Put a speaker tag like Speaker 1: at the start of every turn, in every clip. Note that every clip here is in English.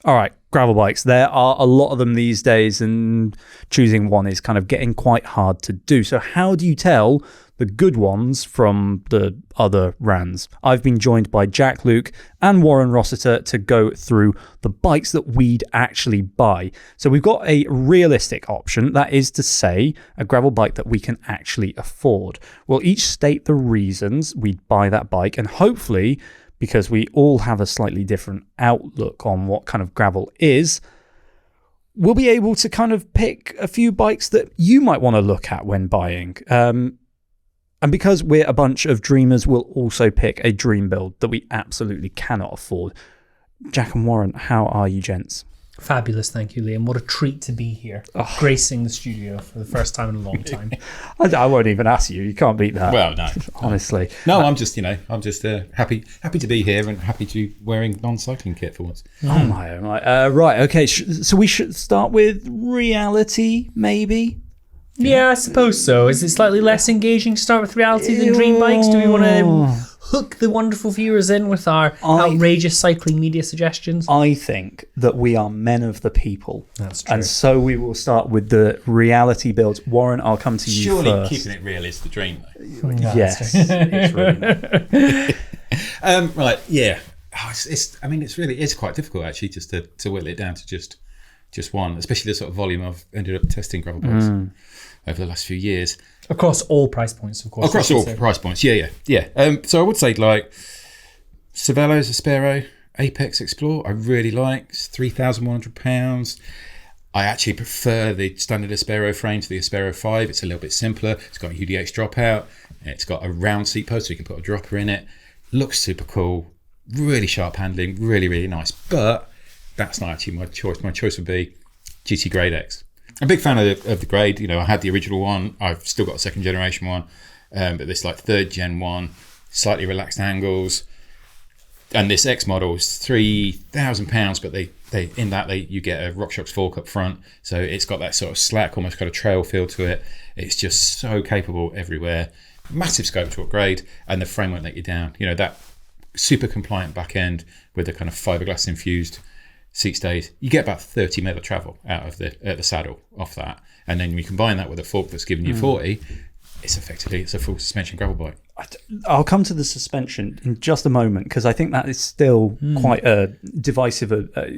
Speaker 1: All right, gravel bikes. There are a lot of them these days, and choosing one is kind of getting quite hard to do. So how do you tell the good ones from the other RANs? I've been joined by Jack Luke and Warren Rossiter to go through the bikes that we'd actually buy. So we've got a realistic option, that is to say, a gravel bike that we can actually afford. We'll each state the reasons we'd buy that bike, and hopefully, because we all have a slightly different outlook on what kind of gravel is, we'll be able to kind of pick a few bikes that you might want to look at when buying. And because we're a bunch of dreamers, we'll also pick a dream build that we absolutely cannot afford. Jack and Warren, how are you gents?
Speaker 2: Fabulous, thank you, Liam. What a treat to be here, gracing the studio for the first time in a long time.
Speaker 1: I won't even ask you. You can't beat that.
Speaker 3: Well, no.
Speaker 1: Honestly.
Speaker 3: No, I'm just happy to be here and happy to be wearing non-cycling kit for once.
Speaker 1: Oh my, oh my. Right, okay. So we should start with reality, maybe?
Speaker 2: Yeah, I suppose so. Is it slightly less engaging to start with reality than dream bikes? Do we want to hook the wonderful viewers in with our outrageous cycling media suggestions?
Speaker 1: I think that we are men of the people.
Speaker 2: That's true.
Speaker 1: And so we will start with the reality builds. Warren, I'll come to you
Speaker 3: Surely
Speaker 1: first.
Speaker 3: keeping it real is the dream, though.
Speaker 1: Yes, it's really not.
Speaker 3: Right, yeah. It's quite difficult, actually, just to whittle it down to just one, especially the sort of volume I've ended up testing gravel bikes over the last few years.
Speaker 2: Across all price points, of course.
Speaker 3: Across all price points, yeah. So I would say, like, Cervelo's Aspero Apex Explore, I really like. It's £3,100. I actually prefer the standard Aspero frame to the Aspero 5. It's a little bit simpler. It's got a UDH dropout. It's got a round seat post, so you can put a dropper in it. Looks super cool. Really sharp handling. Really, really nice. But that's not actually my choice. My choice would be GT Grade X. I'm a big fan of the Grade. You know, I had the original one. I've still got a second generation one. But this like third gen one, slightly relaxed angles. And this X model is £3,000, but you get a RockShox fork up front. So it's got that sort of slack, almost kind of trail feel to it. It's just so capable everywhere. Massive scope to upgrade, and the frame won't let you down. You know, that super compliant back end with the kind of fiberglass infused seat stays, you get about 30 mil of travel out of the saddle off that, and then you combine that with a fork that's giving you 40. It's a full suspension gravel bike.
Speaker 1: I'll come to the suspension in just a moment, because I think that is still quite a divisive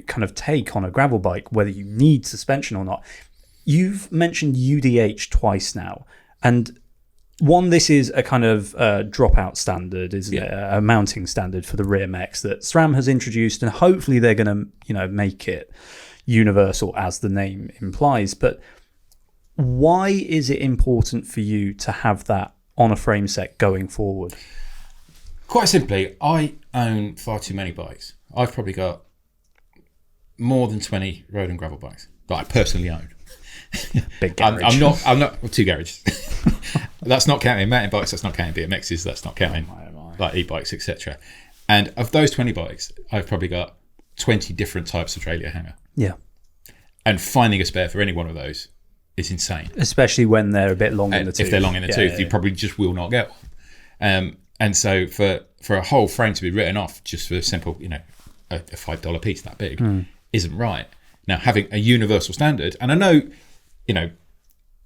Speaker 1: kind of take on a gravel bike, whether you need suspension or not. You've mentioned UDH twice now, and one, this is a kind of dropout standard, isn't it? A mounting standard for the rear mechs that SRAM has introduced, and hopefully they're going to, make it universal, as the name implies. But why is it important for you to have that on a frame set going forward?
Speaker 3: Quite simply, I own far too many bikes. I've probably got more than 20 road and gravel bikes that I personally own.
Speaker 1: Big garage.
Speaker 3: I'm not two garages. That's not counting mountain bikes, that's not counting BMXs, that's not counting like e-bikes, etc. And of those 20 bikes, I've probably got 20 different types of trailer hanger.
Speaker 1: Yeah.
Speaker 3: And finding a spare for any one of those is insane.
Speaker 1: Especially when they're a bit long in the tooth.
Speaker 3: If they're long in the tooth, you probably just will not get one. And so for a whole frame to be written off just for a simple, a $5 piece that big isn't right. Now, having a universal standard, and I know,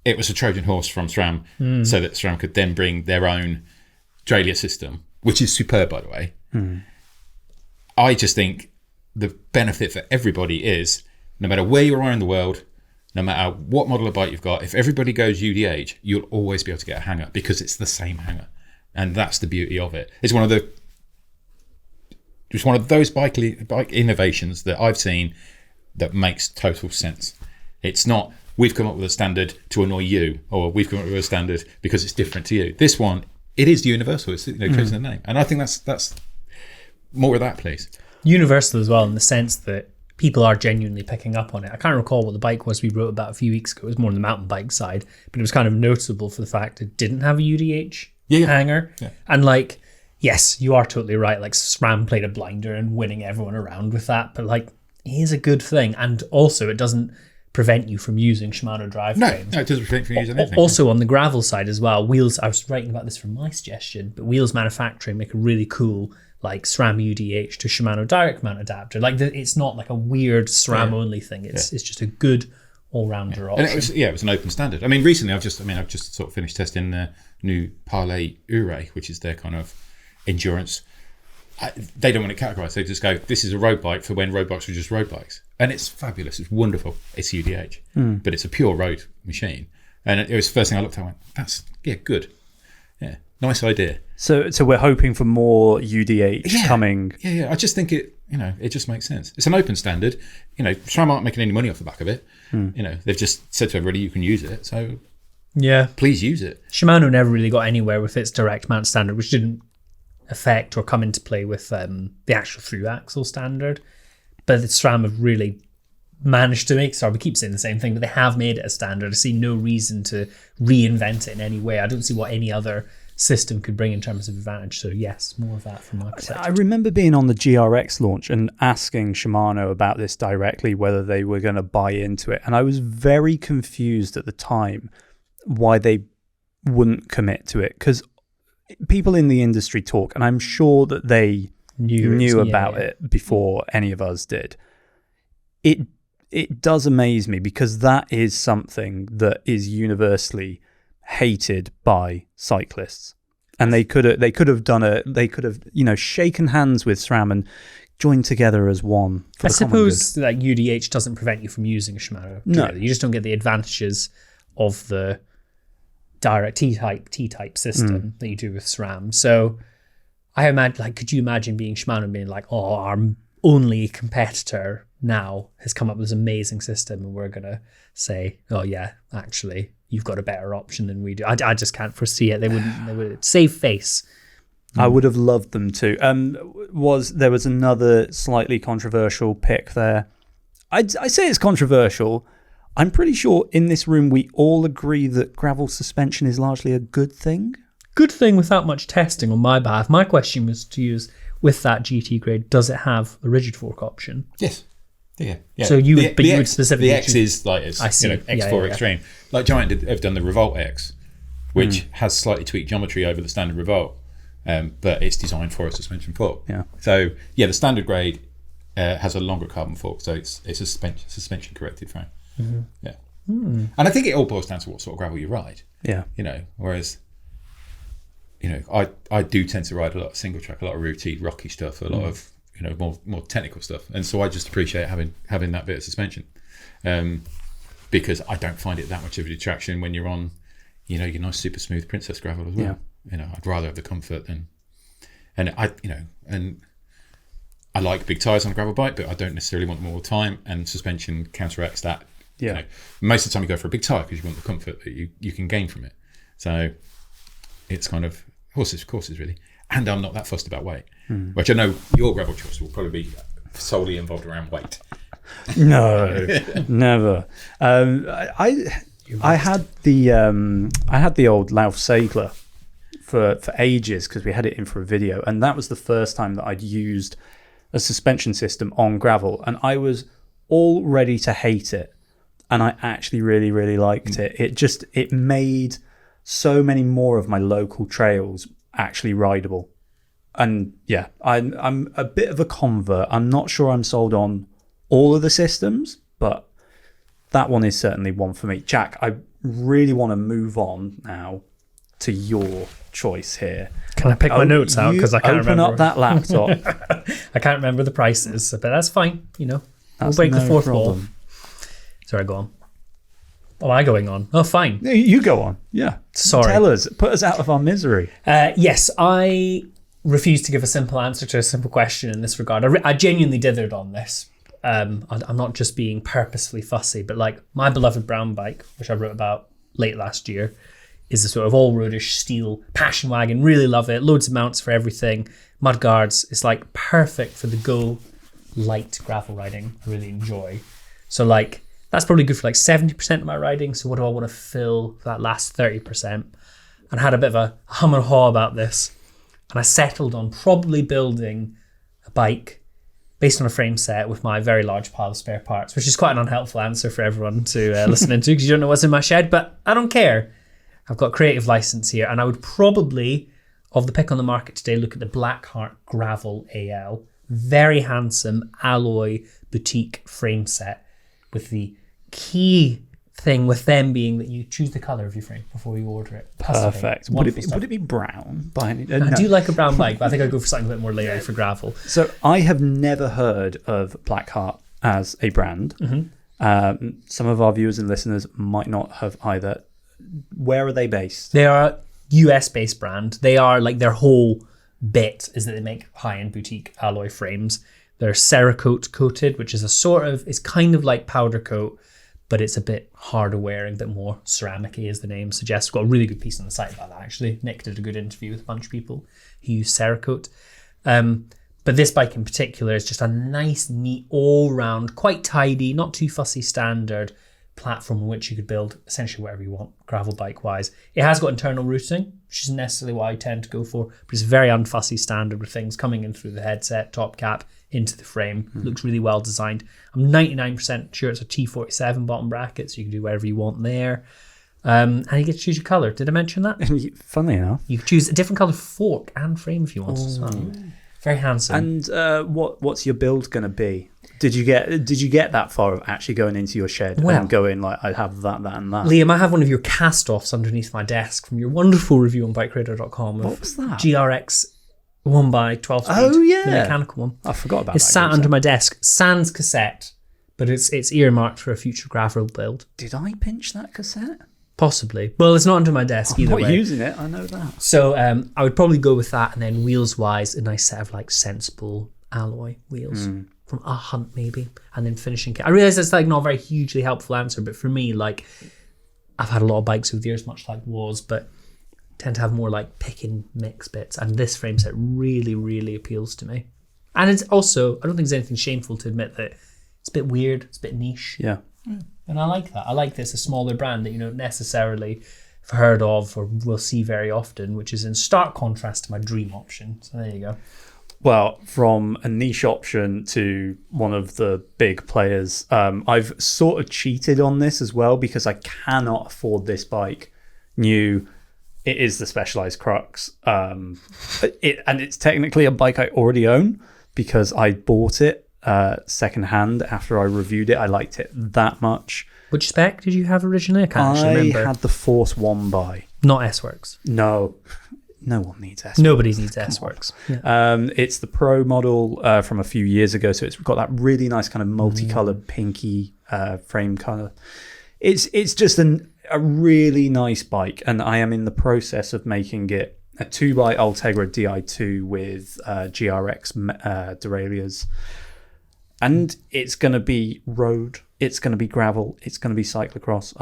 Speaker 3: it was a Trojan horse from SRAM so that SRAM could then bring their own derailleur system, which is superb, by the way. I just think the benefit for everybody is, no matter where you are in the world, no matter what model of bike you've got, if everybody goes UDH, you'll always be able to get a hanger because it's the same hanger. And that's the beauty of it. It's one of those bike innovations that I've seen that makes total sense. It's not, we've come up with a standard to annoy you, or we've come up with a standard because it's different to you. This one, it is universal. It's goes in the name. And I think that's more of that, please.
Speaker 2: Universal as well, in the sense that people are genuinely picking up on it. I can't recall what the bike was we wrote about a few weeks ago. It was more on the mountain bike side, but it was kind of noticeable for the fact it didn't have a UDH hanger. Yeah. And yes, you are totally right. Like, SRAM played a blinder and winning everyone around with that, but it is a good thing. And also, it doesn't prevent you from using Shimano drivetrains.
Speaker 3: No, it doesn't prevent you from using anything.
Speaker 2: Also on the gravel side as well, Wheels, I was writing about this from my suggestion, but Wheels Manufacturing make a really cool like SRAM UDH to Shimano direct mount adapter. Like it's not like a weird SRAM only thing. It's just a good all-rounder option.
Speaker 3: And it was an open standard. I mean, recently I've just sort of finished testing the new Parlay Ure, which is their kind of endurance. They don't want it categorized. They just go, this is a road bike for when road bikes were just road bikes. And it's fabulous. It's wonderful. It's UDH, but it's a pure road machine. And it was the first thing I looked at. I went, that's, good. Yeah, nice idea.
Speaker 1: So we're hoping for more UDH coming.
Speaker 3: Yeah. I just think it just makes sense. It's an open standard. SRAM aren't making any money off the back of it. They've just said to everybody, you can use it. So please use it.
Speaker 2: Shimano never really got anywhere with its direct mount standard, which didn't affect or come into play with the actual through axle standard. But the SRAM have really managed to make, we keep saying the same thing, but they have made it a standard. I see no reason to reinvent it in any way. I don't see what any other system could bring in terms of advantage. So yes, more of that from my perspective.
Speaker 1: I remember being on the GRX launch and asking Shimano about this directly, whether they were going to buy into it. And I was very confused at the time why they wouldn't commit to it, because people in the industry talk, and I'm sure that they knew about it before any of us did. It does amaze me, because that is something that is universally hated by cyclists, and they could have shaken hands with SRAM and joined together as one.
Speaker 2: I suppose that UDH doesn't prevent you from using a Shimano.
Speaker 1: No,
Speaker 2: you just don't get the advantages of the direct T-type system that you do with SRAM. So I imagine, could you imagine being Shimano and being like, oh, our only competitor now has come up with this amazing system, and we're gonna say, oh yeah, actually you've got a better option than we do. I just can't foresee it. They would save face.
Speaker 1: I would have loved them to. There was another slightly controversial pick there. I say it's controversial. I'm pretty sure in this room we all agree that gravel suspension is largely a good thing.
Speaker 2: Good thing without much testing on my behalf. My question was to use, with that GT grade, does it have a rigid fork option?
Speaker 3: Yes. Yeah.
Speaker 2: So you would specifically.
Speaker 3: The X is like X4 Extreme. Like Giant have done the Revolt X, which has slightly tweaked geometry over the standard Revolt, but it's designed for a suspension fork.
Speaker 1: Yeah.
Speaker 3: So the standard grade has a longer carbon fork, so it's a suspension corrected frame. Mm-hmm. Yeah. And I think it all boils down to what sort of gravel you ride.
Speaker 1: Yeah.
Speaker 3: Whereas I do tend to ride a lot of single track, a lot of routine, rocky stuff, a lot of more technical stuff, and so I just appreciate having that bit of suspension, because I don't find it that much of a detraction when you're on, your nice super smooth Princess gravel as well. Yeah. I'd rather have the comfort than, and I like big tires on a gravel bike, but I don't necessarily want them all the time, and suspension counteracts that.
Speaker 1: Yeah.
Speaker 3: Most of the time you go for a big tire because you want the comfort that you can gain from it. So it's kind of horses for courses, really. And I'm not that fussed about weight, which I know your gravel choice will probably be solely involved around weight.
Speaker 1: No, never. I had the old Lauf Segler for ages, because we had it in for a video, and that was the first time that I'd used a suspension system on gravel, and I was all ready to hate it, and I actually really, really liked it. It made so many more of my local trails actually rideable. And yeah, I'm a bit of a convert. I'm not sure I'm sold on all of the systems, but that one is certainly one for me. Jack, I really want to move on now to your choice here.
Speaker 2: Can I pick my notes out, because I can't remember?
Speaker 1: Open up that laptop.
Speaker 2: I can't remember the prices, but that's fine. We'll break the fourth wall. Sorry, go on. Oh, am I going on? Oh, fine.
Speaker 1: You go on. Yeah.
Speaker 2: Sorry.
Speaker 1: Tell us. Put us out of our misery.
Speaker 2: Yes, I refuse to give a simple answer to a simple question in this regard. I genuinely dithered on this. I'm not just being purposefully fussy, but like my beloved brown bike, which I wrote about late last year, is a sort of all-roadish steel passion wagon. Really love it. Loads of mounts for everything. Mud guards. It's like perfect for the go light gravel riding I really enjoy. So like that's probably good for like 70% of my riding. So what do I want to fill that last 30%? And I had a bit of a hum and haw about this. And I settled on probably building a bike based on a frame set with my very large pile of spare parts, which is quite an unhelpful answer for everyone to listen into because you don't know what's in my shed, but I don't care. I've got creative license here, and I would probably, of the pick on the market today, look at the Blackheart Gravel AL. Very handsome alloy boutique frame set, with the key thing with them being that you choose the colour of your frame before you order it.
Speaker 1: Perfect. Would it be brown by any?
Speaker 2: I do like a brown bike, but I think I'd go for something a bit more layery for gravel.
Speaker 1: So I have never heard of Blackheart as a brand. Some of our viewers and listeners might not have either. Where are they based?
Speaker 2: They are a US-based brand. They are like their whole bit is that they make high-end boutique alloy frames. They're Cerakote coated, which is it's kind of like powder coat, but it's a bit harder wearing, a bit more ceramic-y, as the name suggests. We've got a really good piece on the site about that, actually. Nick did a good interview with a bunch of people who use Cerakote. But this bike in particular is just a nice, neat, all-round, quite tidy, not too fussy standard platform on which you could build essentially whatever you want, gravel bike-wise. It has got internal routing, which isn't necessarily what I tend to go for, but it's very unfussy standard with things coming in through the headset, top cap, into the frame. Looks really well designed. I'm 99% sure it's a T47 bottom bracket, so you can do whatever you want there. And you get to choose your colour. Did I mention that?
Speaker 1: Funnily enough.
Speaker 2: You can choose a different colour fork and frame if you want as well. Very handsome.
Speaker 1: And what's your build going to be? Did you get that far of actually going into your shed and going like, I have that, and that?
Speaker 2: Liam, I have one of your cast-offs underneath my desk from your wonderful review on BikeRadar.com.
Speaker 1: What was that?
Speaker 2: GRX 1x12 speed.
Speaker 1: Oh, yeah.
Speaker 2: The mechanical one.
Speaker 1: I forgot about that.
Speaker 2: It's sat under my desk. Sans cassette, but it's earmarked for a future gravel build.
Speaker 1: Did I pinch that cassette?
Speaker 2: Possibly. Well, it's not under my desk either
Speaker 1: I'm not
Speaker 2: way.
Speaker 1: using it, I know that.
Speaker 2: So I would probably go with that, and then wheels-wise, a nice set of like sensible alloy wheels from a Hunt maybe, and then finishing kit. I realise that's like not a very hugely helpful answer, but for me, like I've had a lot of bikes over the years, much like Woz, but tend to have more like pick and mix bits, and this frame set really, really appeals to me. And it's also, I don't think there's anything shameful to admit that it's a bit weird, it's a bit niche.
Speaker 1: Yeah.
Speaker 2: And I like that. I like this, a smaller brand that you don't necessarily have heard of or will see very often, which is in stark contrast to my dream option. So there you go.
Speaker 1: Well, from a niche option to one of the big players, I've sort of cheated on this as well because I cannot afford this bike new. It is the Specialized Crux. And it's technically a bike I already own because I bought it secondhand after I reviewed it. I liked it that much.
Speaker 2: Which spec did you have originally? I can't actually remember.
Speaker 1: I had the Force 1 by.
Speaker 2: Not S-Works.
Speaker 1: No one needs S-Works.
Speaker 2: Nobody needs S-Works. Yeah.
Speaker 1: It's the Pro model from a few years ago, so it's got that really nice kind of multicolored pinky frame colour. It's just a really nice bike, and I am in the process of making it a 2x Ultegra Di2 with GRX derailleurs. And it's going to be road, it's going to be gravel, it's going to be cyclocross.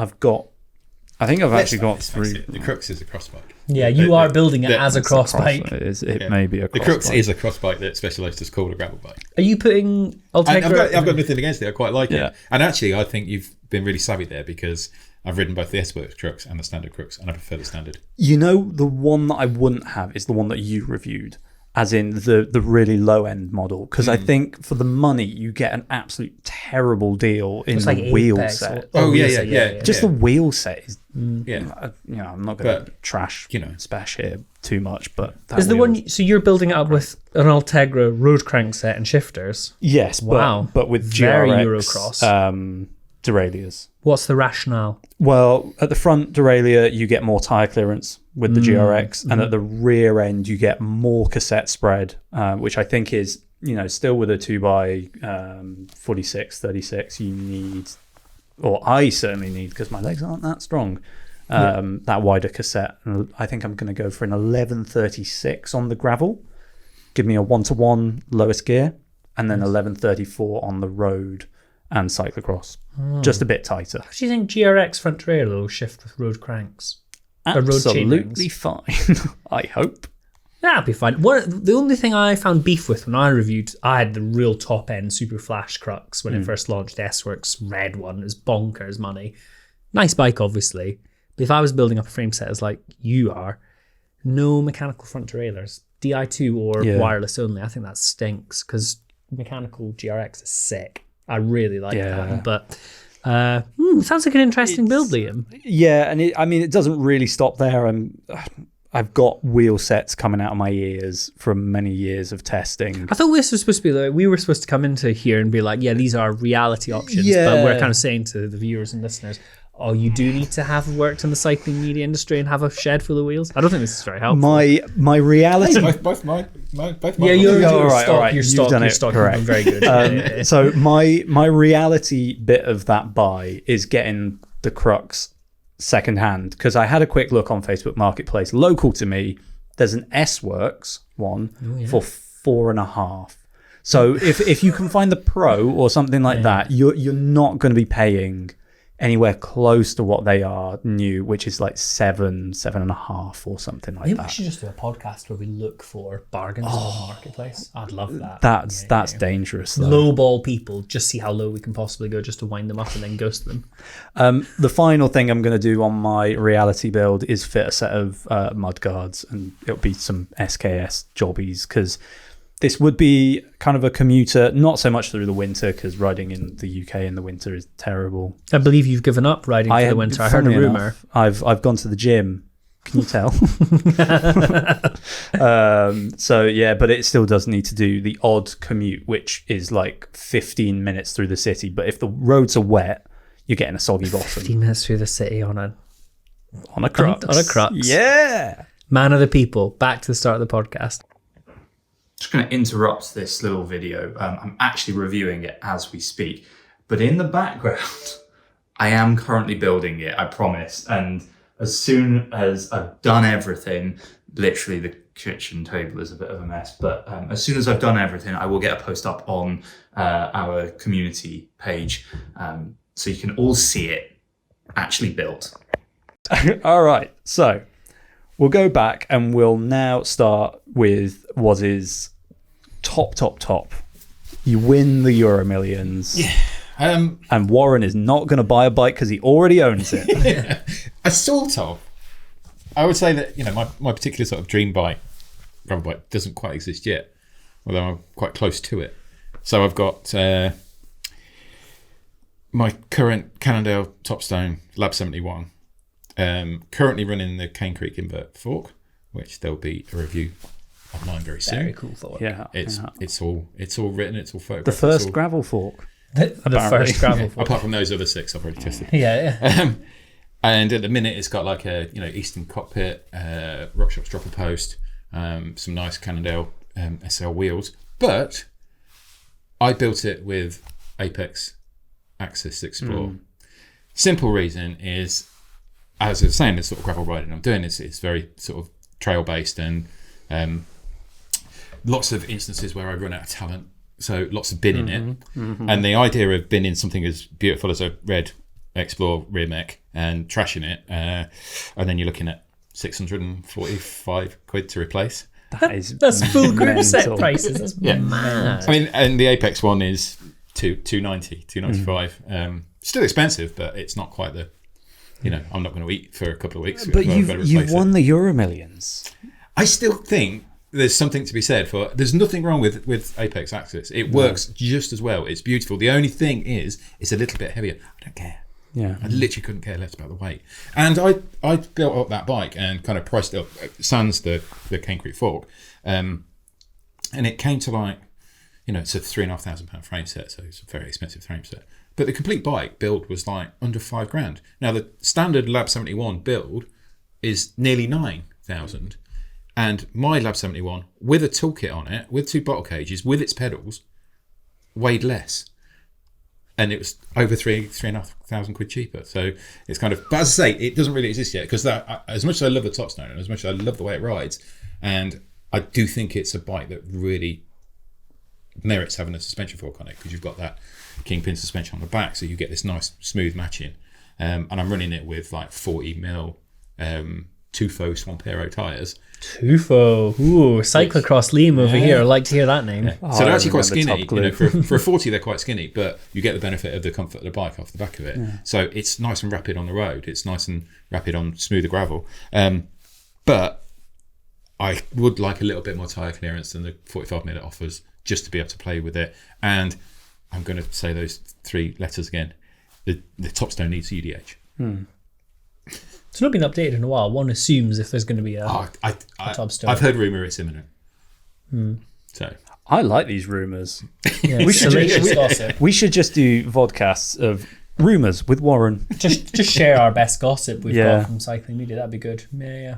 Speaker 1: I think I've actually got three.
Speaker 3: The Crux is a cross bike.
Speaker 2: Yeah, you are building it as a cross bike.
Speaker 1: It may be a cross
Speaker 3: bike. The Crux
Speaker 1: bike.
Speaker 3: is a cross bike that Specialized has called a gravel bike.
Speaker 2: Are you putting Ultegra?
Speaker 3: I've got nothing against it. I quite like it. And actually, I think you've been really savvy there because I've ridden both the S-Works Crux and the standard Crux, and I prefer the standard.
Speaker 1: You know, the one that I wouldn't have is the one that you reviewed, as in the really low-end model, because I think for the money, you get an absolute terrible deal in the
Speaker 2: like
Speaker 1: wheel
Speaker 2: Apex
Speaker 1: set.
Speaker 3: Yeah.
Speaker 1: Just the wheel set is...
Speaker 3: Yeah.
Speaker 1: I'm not going to trash Spesh here too much, but...
Speaker 2: Is the one... So you're building it up with an Ultegra road crank set and shifters?
Speaker 1: Yes,
Speaker 2: wow.
Speaker 1: But with
Speaker 2: Very
Speaker 1: GRX
Speaker 2: Eurocross.
Speaker 1: derailleurs.
Speaker 2: What's the rationale?
Speaker 1: Well, at the front derailleur, you get more tyre clearance with the GRX, and at the rear end, you get more cassette spread, which I think is, still with a 2x 36, you need, or I certainly need, because my legs aren't that strong, that wider cassette. And I think I'm going to go for an 1136 on the gravel, give me a 1-to-1 lowest gear, and then 1134 on the road and cyclocross. Just a bit tighter.
Speaker 2: How do you think GRX front trailer will shift with road cranks?
Speaker 1: Absolutely fine. I hope.
Speaker 2: That'll be fine. The only thing I found beef with when I reviewed, I had the real top end Super Flash Crux when it first launched. The S-Works red one. It was bonkers money. Nice bike, obviously. But if I was building up a frame set as like you are, no mechanical front derailleurs, Di2 or wireless only. I think that stinks because mechanical GRX is sick. I really like
Speaker 1: Yeah.
Speaker 2: that. But sounds like an interesting build, Liam.
Speaker 1: Yeah, and it doesn't really stop there. I've got wheel sets coming out of my ears from many years of testing.
Speaker 2: I thought this was supposed to be like, we were supposed to come into here and be like, yeah, these are reality options.
Speaker 1: Yeah.
Speaker 2: But we're kind of saying to the viewers and listeners, oh, you do need to have worked in the cycling media industry and have a shed full of wheels. I don't think this is very helpful.
Speaker 1: My reality.
Speaker 3: both my
Speaker 2: Yeah, you're
Speaker 1: all right,
Speaker 2: stock.
Speaker 1: all right.
Speaker 2: Your
Speaker 1: You've
Speaker 2: stock.
Speaker 1: done
Speaker 2: Your
Speaker 1: it
Speaker 2: stock.
Speaker 1: correct.
Speaker 2: Very good.
Speaker 1: So my reality bit of that buy is getting the Crux secondhand, because I had a quick look on Facebook Marketplace. Local to me, there's an S-Works one for 4.5. So if you can find the Pro or something like that, you're not going to be paying anywhere close to what they are new, which is like 7.5 or something like
Speaker 2: Maybe we
Speaker 1: that.
Speaker 2: should just do a podcast where we look for bargains on the marketplace. I'd love that.
Speaker 1: That's dangerous though.
Speaker 2: Lowball people, just see how low we can possibly go just to wind them up and then ghost them.
Speaker 1: The final thing I'm going to do on my reality build is fit a set of mud guards, and it'll be some SKS jobbies, because this would be kind of a commuter, not so much through the winter, because riding in the UK in the winter is terrible.
Speaker 2: I believe you've given up riding for the winter. I heard a
Speaker 1: funnily
Speaker 2: rumour.
Speaker 1: enough, I've gone to the gym. Can you tell? So yeah, but it still does need to do the odd commute, which is like 15 minutes through the city. But if the roads are wet, you're getting a soggy bottom
Speaker 2: 15 minutes through the city on a
Speaker 1: crux.
Speaker 2: On a crux.
Speaker 1: Yeah.
Speaker 2: Man of the people. Back to the start of the podcast.
Speaker 4: Just going to interrupt this little video. I'm actually reviewing it as we speak, but in the background, I am currently building it, I promise. And as soon as I've done everything, literally the kitchen table is a bit of a mess, but as soon as I've done everything, I will get a post up on our community page, so you can all see it actually built.
Speaker 1: All right. So we'll go back and we'll now start with what is top. You win the Euro Millions.
Speaker 3: Yeah.
Speaker 1: And Warren is not going to buy a bike because he already owns it.
Speaker 3: I sort of. I would say that, my particular sort of dream bike, gravel bike, doesn't quite exist yet, although I'm quite close to it. So I've got my current Cannondale Topstone Lab 71, currently running the Cane Creek Invert Fork, which there'll be a review of mine very soon.
Speaker 2: Very cool thought.
Speaker 1: Yeah.
Speaker 3: It's all written, it's all photographed.
Speaker 1: The first
Speaker 3: it's all,
Speaker 1: gravel fork.
Speaker 2: The first gravel fork.
Speaker 3: apart from those other 6 I've already tested.
Speaker 2: Yeah.
Speaker 3: And at the minute, it's got like a Eastern cockpit, RockShox dropper post, some nice Cannondale SL wheels. But I built it with Apex Axis Explore. Simple reason is, as I was saying, the sort of gravel riding I'm doing is it's very sort of trail based, and lots of instances where I run out of talent. So lots of binning it, and the idea of binning something as beautiful as a red Explore rear mech and trashing it, and then you're looking at 645 quid to replace.
Speaker 2: That's full group set
Speaker 1: mental.
Speaker 2: prices. That's mad.
Speaker 3: I mean, and the Apex one is 295. Still expensive, but it's not quite the. I'm not going to eat for a couple of weeks.
Speaker 1: But you've won the Euro Millions.
Speaker 3: I still think there's something to be said for. There's nothing wrong with Apex Axis. It works just as well. It's beautiful. The only thing is, it's a little bit heavier. I don't care.
Speaker 1: Yeah.
Speaker 3: I literally couldn't care less about the weight. And I built up that bike and kind of priced it up, sans the Cane Creek Fork, and it came to like, it's a £3,500 frame set, so it's a very expensive frame set. But the complete bike build was like under £5,000. Now the standard Lab 71 build is nearly 9,000, and my Lab 71 with a toolkit on it, with 2 bottle cages, with its pedals, weighed less. And it was over 3,500 quid cheaper. So it's kind of, but as I say, it doesn't really exist yet, because as much as I love the Topstone and as much as I love the way it rides, and I do think it's a bike that really merits having a suspension fork on it, because you've got that kingpin suspension on the back, so you get this nice smooth matching. And I'm running it with like 40mm Tufo Swampero tyres.
Speaker 2: Tufo. Ooh, cyclocross Liam over here. I'd like to hear that name.
Speaker 3: Yeah. So they're actually quite skinny.
Speaker 1: Top Glue.
Speaker 3: For a 40, they're quite skinny, but you get the benefit of the comfort of the bike off the back of it. Yeah. So it's nice and rapid on the road. It's nice and rapid on smoother gravel. But I would like a little bit more tyre clearance than the 45mm offers just to be able to play with it. And I'm going to say those 3 letters again. The Topstone needs UDH.
Speaker 2: It's not been updated in a while. One assumes if there's going to be a Topstone.
Speaker 3: I've heard rumour it's imminent. So
Speaker 1: I like these rumours.
Speaker 2: Yeah,
Speaker 1: We should just do vodcasts of rumours with Warren.
Speaker 2: just share our best gossip we've got from Cycling Media. That'd be good. Yeah.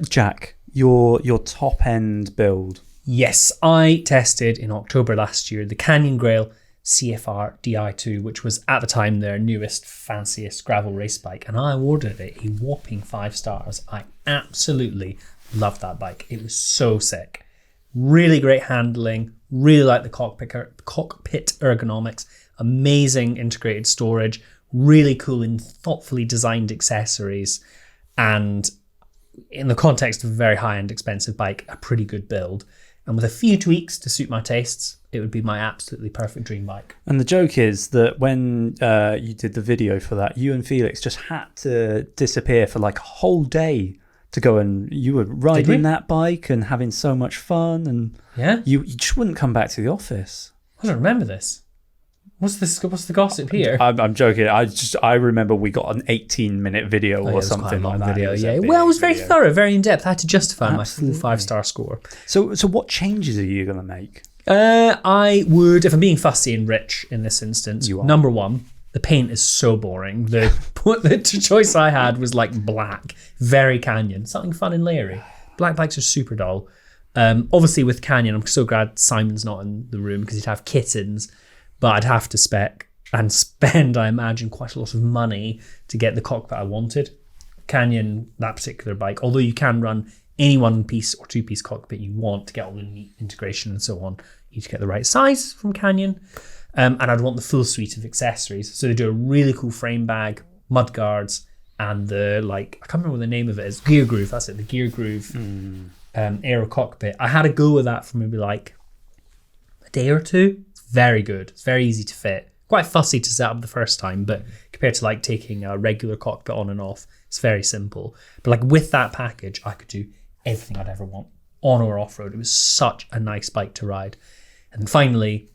Speaker 1: Jack, your top end build.
Speaker 2: Yes, I tested in October last year the Canyon Grail CFR Di2, which was at the time their newest, fanciest gravel race bike, and I awarded it a whopping 5 stars. I absolutely loved that bike. It was so sick. Really great handling, really like the cockpit ergonomics, amazing integrated storage, really cool and thoughtfully designed accessories, and in the context of a very high-end expensive bike, a pretty good build. And with a few tweaks to suit my tastes, it would be my absolutely perfect dream bike.
Speaker 1: And the joke is that when you did the video for that, you and Felix just had to disappear for like a whole day to go, and you were riding that bike and having so much fun, and you just wouldn't come back to the office.
Speaker 2: I don't remember this. What's the gossip here?
Speaker 1: I'm joking. I remember we got an 18-minute video or something like that.
Speaker 2: Video, Well, it was very thorough, very in depth. I had to justify my full 5-star score.
Speaker 1: So what changes are you going to make?
Speaker 2: I would, if I'm being fussy and rich in this instance, number 1, the paint is so boring. The choice I had was like black, very Canyon, something fun and layery. Black bikes are super dull. Obviously with Canyon, I'm so glad Simon's not in the room because he'd have kittens. But I'd have to spend, I imagine, quite a lot of money to get the cockpit I wanted. Canyon, that particular bike, although you can run any 1-piece or 2-piece cockpit you want to get all the neat integration and so on, you need to get the right size from Canyon. And I'd want the full suite of accessories. So they do a really cool frame bag, mud guards, and I can't remember what the name of it is, Gear Groove, that's it, the Gear Groove aero cockpit. I had a go with that for maybe like a day or 2. Very good. It's very easy to fit. Quite fussy to set up the first time, but compared to like taking a regular cockpit on and off, it's very simple. But like with that package, I could do everything I'd ever want on or off road. It was such a nice bike to ride. And finally,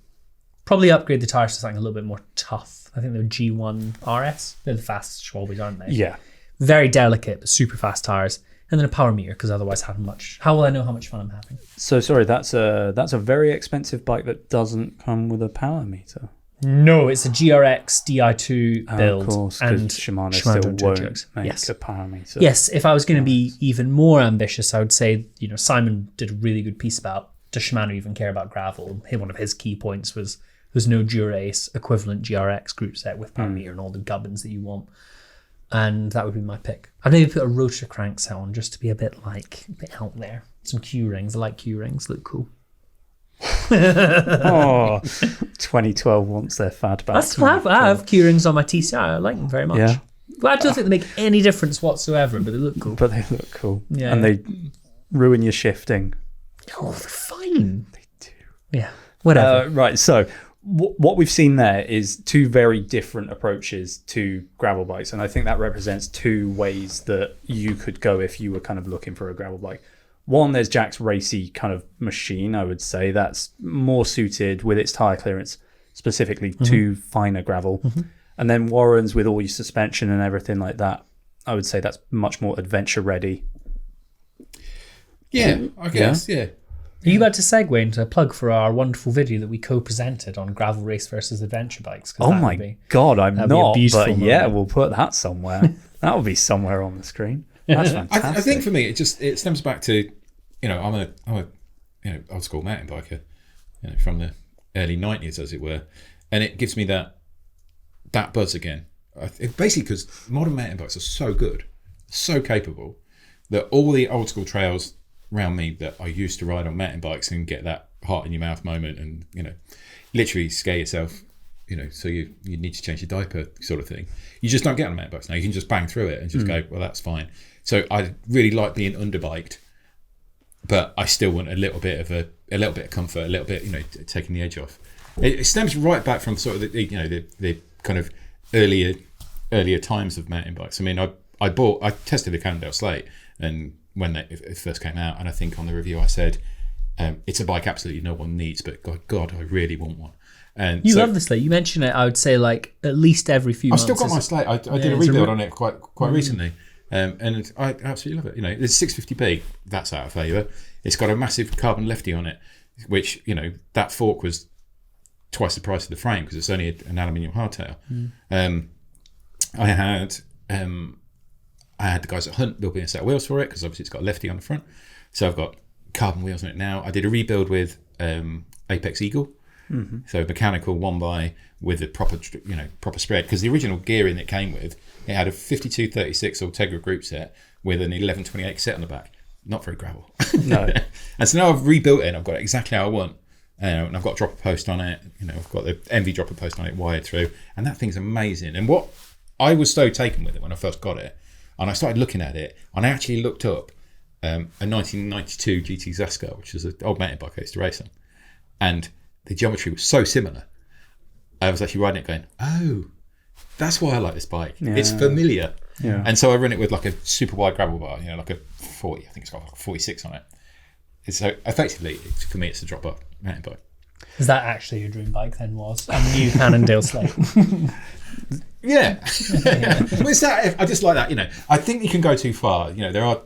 Speaker 2: probably upgrade the tires to something a little bit more tough. I think they're G1 RS. They're the fastest Schwalbes, aren't they?
Speaker 1: Yeah.
Speaker 2: Very delicate, but super fast tires. And then a power meter, because otherwise how will I know how much fun I'm having?
Speaker 1: So sorry, that's a very expensive bike that doesn't come with a power meter.
Speaker 2: No, it's a GRX Di2 build.
Speaker 1: Of course,
Speaker 2: and
Speaker 1: Shimano still won't make a power meter.
Speaker 2: Yes, if I was going to be even more ambitious, I would say, Simon did a really good piece about, does Shimano even care about gravel? One of his key points was there's no Dura-Ace equivalent GRX group set with power meter and all the gubbins that you want. And that would be my pick. I'd maybe put a rotor crank set on just to be a bit out there. Some Q rings. I like Q rings. Look cool.
Speaker 1: 2012 wants their fad back.
Speaker 2: I have Q rings on my TCI. I like them very much.
Speaker 1: Yeah.
Speaker 2: Well, I don't think they make any difference whatsoever, but they look cool.
Speaker 1: Yeah. And they ruin your shifting.
Speaker 2: Oh, they're fine.
Speaker 1: They do.
Speaker 2: Yeah. Whatever.
Speaker 1: Right. So what we've seen there is 2 very different approaches to gravel bikes, and I think that represents 2 ways that you could go if you were kind of looking for a gravel bike. One, there's Jack's racy kind of machine, I would say, that's more suited with its tire clearance specifically to finer gravel. And then Warren's with all your suspension and everything like that. I would say that's much more adventure ready.
Speaker 3: Yeah, I guess, yeah.
Speaker 2: Are you about to segue into a plug for our wonderful video that we co-presented on gravel race versus adventure bikes?
Speaker 1: Oh my God, I'm not, but yeah, we'll put that somewhere. That will be somewhere on the screen. That's fantastic.
Speaker 3: I think for me, it stems back to, I'm a old school mountain biker, from the early 90s, as it were, and it gives me that buzz again. Basically, because modern mountain bikes are so good, so capable, that all the old school trails around me that I used to ride on mountain bikes and get that heart in your mouth moment, and literally scare yourself, so you need to change your diaper sort of thing. You just don't get on mountain bikes now. You can just bang through it and just go, well, that's fine. So I really like being underbiked, but I still want a little bit of comfort, a little bit, taking the edge off. It stems right back from sort of the kind of earlier times of mountain bikes. I mean, I tested the Cannondale Slate, and when it first came out, and I think on the review I said, It's a bike absolutely no one needs, but God, I really want one. And
Speaker 2: you love the Slate. You mention it, I would say, like at least every few months.
Speaker 3: I've still got my Slate. I did a rebuild on it quite recently. And I absolutely love it. It's 650p. That's out of favour. It's got a massive carbon lefty on it, which, that fork was twice the price of the frame because it's only an aluminium hardtail. I had the guys at Hunt build me a set of wheels for it because obviously it's got a lefty on the front. So I've got carbon wheels on it now. I did a rebuild with Apex Eagle. So mechanical 1x with a proper spread, because the original gearing it came with, it had a 5236 Ultegra group set with an 1128 cassette on the back. Not very gravel.
Speaker 1: No.
Speaker 3: And so now I've rebuilt it and I've got it exactly how I want. And I've got a dropper post on it. I've got the MV dropper post on it wired through, and that thing's amazing. And what I was so taken with it when I first got it, and I started looking at it, and I actually looked up a 1992 GT Zascar, which is an old mountain bike I used to race on, and the geometry was so similar. I was actually riding it going, oh, that's why I like this bike. Yeah. It's familiar.
Speaker 1: Yeah.
Speaker 3: And so I run it with like a super wide gravel bar, like a 40, I think it's got like a 46 on it. And so effectively, for me, it's a drop bar mountain bike.
Speaker 2: Is that actually your dream bike then was? A new Cannondale Slate?
Speaker 3: Yeah. Well, it's that, I just like that, I think you can go too far. There are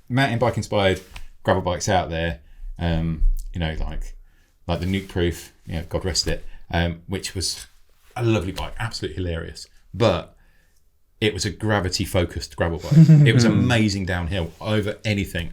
Speaker 3: mountain bike inspired gravel bikes out there, like the Nuke Proof, God rest it, which was a lovely bike, absolutely hilarious. But it was a gravity-focused gravel bike. It was amazing downhill over anything.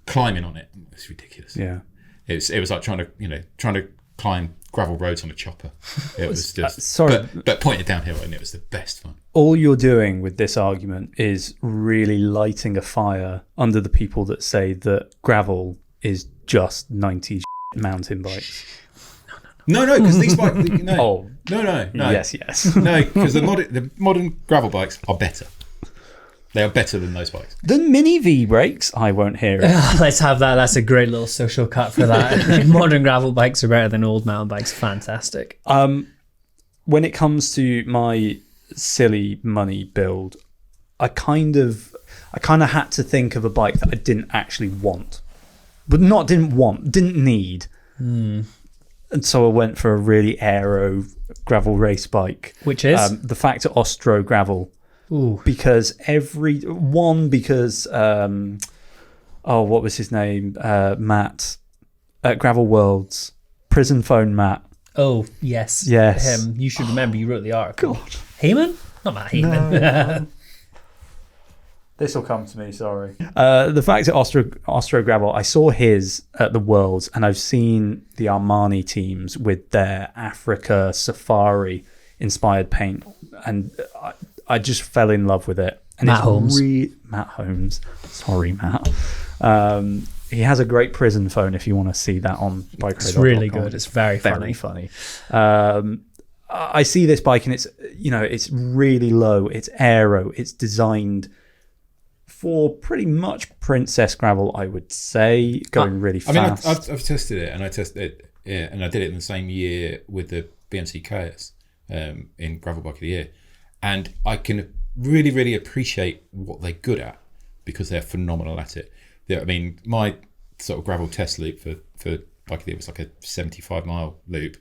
Speaker 3: Climbing on it was ridiculous.
Speaker 1: Yeah,
Speaker 3: it was like trying to climb gravel roads on a chopper. It was just
Speaker 1: sorry,
Speaker 3: but pointed downhill, and it was the best fun.
Speaker 1: All you're doing with this argument is really lighting a fire under the people that say that gravel is just 90s mountain bikes.
Speaker 3: No, because these bikes. No.
Speaker 1: Yes.
Speaker 3: No, because the modern gravel bikes are better. They are better than those bikes.
Speaker 1: The mini V brakes, I won't hear it.
Speaker 2: Let's have that. That's a great little social cut for that. Modern gravel bikes are better than old mountain bikes. Fantastic.
Speaker 1: When it comes to my silly money build, I kind of had to think of a bike that I didn't actually want, but didn't need. And so I went for a really aero gravel race bike,
Speaker 2: which is
Speaker 1: the Factor Ostro Gravel.
Speaker 2: Ooh.
Speaker 1: Because what was his name? Matt at Gravel Worlds, Prison Phone Matt.
Speaker 2: Oh yes. Him. You should remember. You wrote the article.
Speaker 1: God.
Speaker 2: Heyman? Not Matt Heyman.
Speaker 1: No. This will come to me, sorry. The Factor Ostro Gravel, I saw his at the Worlds, and I've seen the Armani teams with their Africa Safari inspired paint, and I just fell in love with it. And
Speaker 2: Matt Holmes.
Speaker 1: Matt Holmes. Sorry, Matt. He has a great prison phone if you want to see that on BikeRadar.com.
Speaker 2: It's really good. It's very funny.
Speaker 1: Very funny. I see this bike and it's really low. It's aero. It's designed for pretty much princess gravel, I would say, going really fast.
Speaker 3: I mean, I've tested it, and I tested it, and I did it in the same year with the BMC KS in Gravel Bike of the Year, and I can really, really appreciate what they're good at because they're phenomenal at it. I mean, my sort of gravel test loop for Bike of the Year was like a 75-mile loop,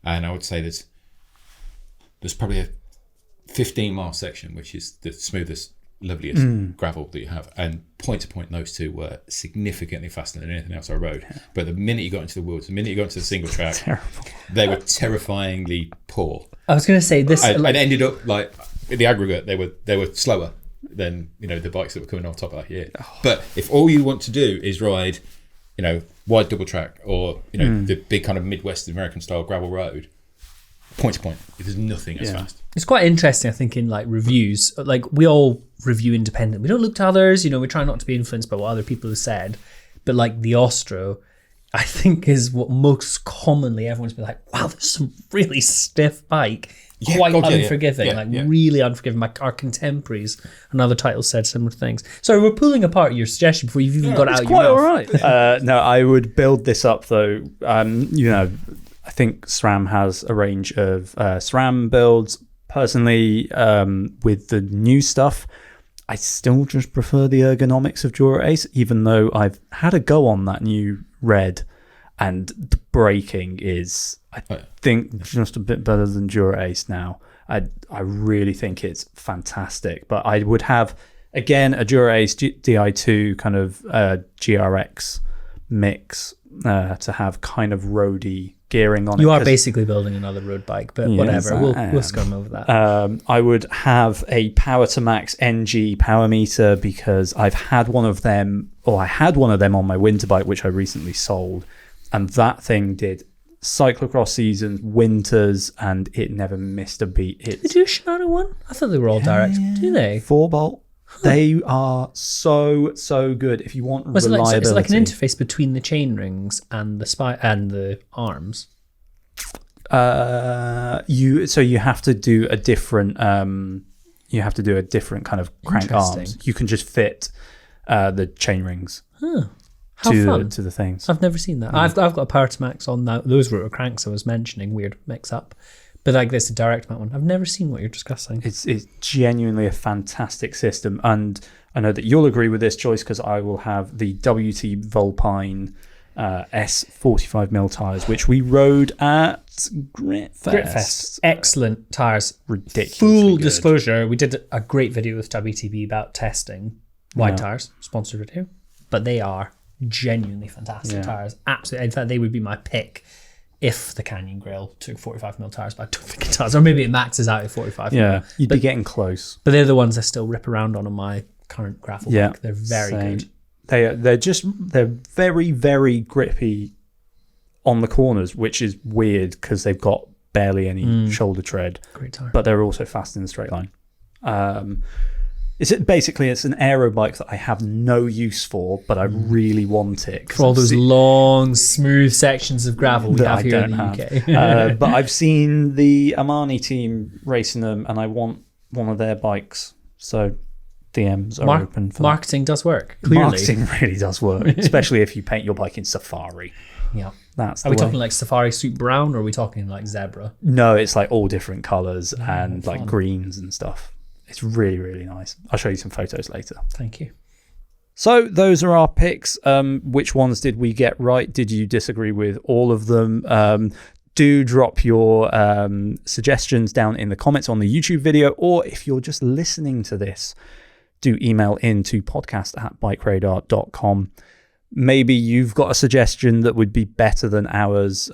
Speaker 3: and I would say there's probably a 15-mile section which is the smoothest, loveliest gravel that you have, and point to point those two were significantly faster than anything else I rode. But the minute you got into the woods, the minute you got into the single track, they were terrifyingly poor.
Speaker 2: I was going to say this,
Speaker 3: and ended up like in the aggregate they were slower than the bikes that were coming off top of that year. But if all you want to do is ride wide double track or the big kind of Midwest American style gravel road, point to point, there's nothing as fast.
Speaker 2: It's quite interesting, I think, in like reviews. Like we all review independent. We don't look to others. We try not to be influenced by what other people have said. But like the Ostro, I think is what most commonly everyone's been like, wow, there's some really stiff bike. Quite unforgiving, really unforgiving. Our contemporaries and other titles said similar things. So we're pulling apart your suggestion before you've even got it out of your mouth.
Speaker 1: All right. No, I would build this up though. I think SRAM has a range of SRAM builds. Personally, with the new stuff, I still just prefer the ergonomics of Dura Ace, even though I've had a go on that new red. and the braking is, I think, just a bit better than Dura Ace now. I really think it's fantastic, but I would have, again, a Dura Ace Di2 kind of GRX mix to have kind of roady gearing on it.
Speaker 2: You are basically building another road bike, but whatever. We'll scum over that.
Speaker 1: I would have a Power to Max NG power meter because I've had one of them, or I had one of them on my winter bike, which I recently sold, and that thing did cyclocross seasons, winters, and it never missed a beat.
Speaker 2: Did they do a Shimano one? I thought they were all direct. Do they?
Speaker 1: 4-bolt. They are so good. If you want reliability,
Speaker 2: it's like an interface between the chain rings and the and the arms.
Speaker 1: You have to do a different kind of crank arms. You can just fit the chain rings to the things.
Speaker 2: I've never seen that. I've got a Power to Max on those rotor cranks I was mentioning. Weird mix up. But like this, a direct mount one. I've never seen what you're discussing.
Speaker 1: It's genuinely a fantastic system, and I know that you'll agree with this, Joyce, because I will have the WT Volpine S45mm tires, which we rode at Gritfest.
Speaker 2: Excellent tires.
Speaker 1: Ridiculous.
Speaker 2: Full disclosure, we did a great video with WTB about testing wide tires, sponsored video, but they are genuinely fantastic tires. Absolutely. In fact, they would be my pick if the Canyon Grail took 45mm tires, but I don't think it does. Or maybe it maxes out at 45mm.
Speaker 1: Yeah, you'd be getting close.
Speaker 2: But they're the ones I still rip around on my current gravel bike. They're very good.
Speaker 1: They're very, very grippy on the corners, which is weird because they've got barely any shoulder tread.
Speaker 2: Great tire.
Speaker 1: But they're also fast in the straight line. It's an aero bike that I have no use for, but I really want it.
Speaker 2: For all those long, smooth sections of gravel we have here in the UK.
Speaker 1: But I've seen the Amani team racing them, and I want one of their bikes. So DMs are open for
Speaker 2: marketing does work. Clearly,
Speaker 1: marketing really does work, especially if you paint your bike in safari.
Speaker 2: Yeah,
Speaker 1: that's.
Speaker 2: Are we talking like Safari Suit Brown, or are we talking like Zebra?
Speaker 1: No, it's like all different colors and like greens and stuff. It's really, really nice. I'll show you some photos later.
Speaker 2: Thank you.
Speaker 1: So those are our picks. Which ones did we get right? Did you disagree with all of them? Do drop your suggestions down in the comments on the YouTube video, or if you're just listening to this, do email in to podcast@bikeradar.com. Maybe you've got a suggestion that would be better than ours.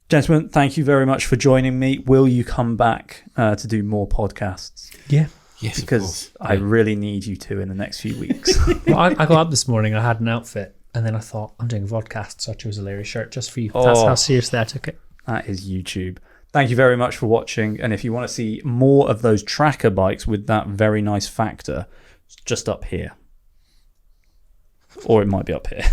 Speaker 1: Gentlemen, thank you very much for joining me. Will you come back to do more podcasts?
Speaker 2: Yeah.
Speaker 3: Yes,
Speaker 1: because I really need you to in the next few weeks.
Speaker 2: Well, I got up this morning, I had an outfit, and then I thought, I'm doing a vodcast, so I chose a Larry shirt just for you. That's how seriously I took it.
Speaker 1: That is YouTube. Thank you very much for watching. And if you want to see more of those tracker bikes with that very nice factor, it's just up here. Or it might be up here.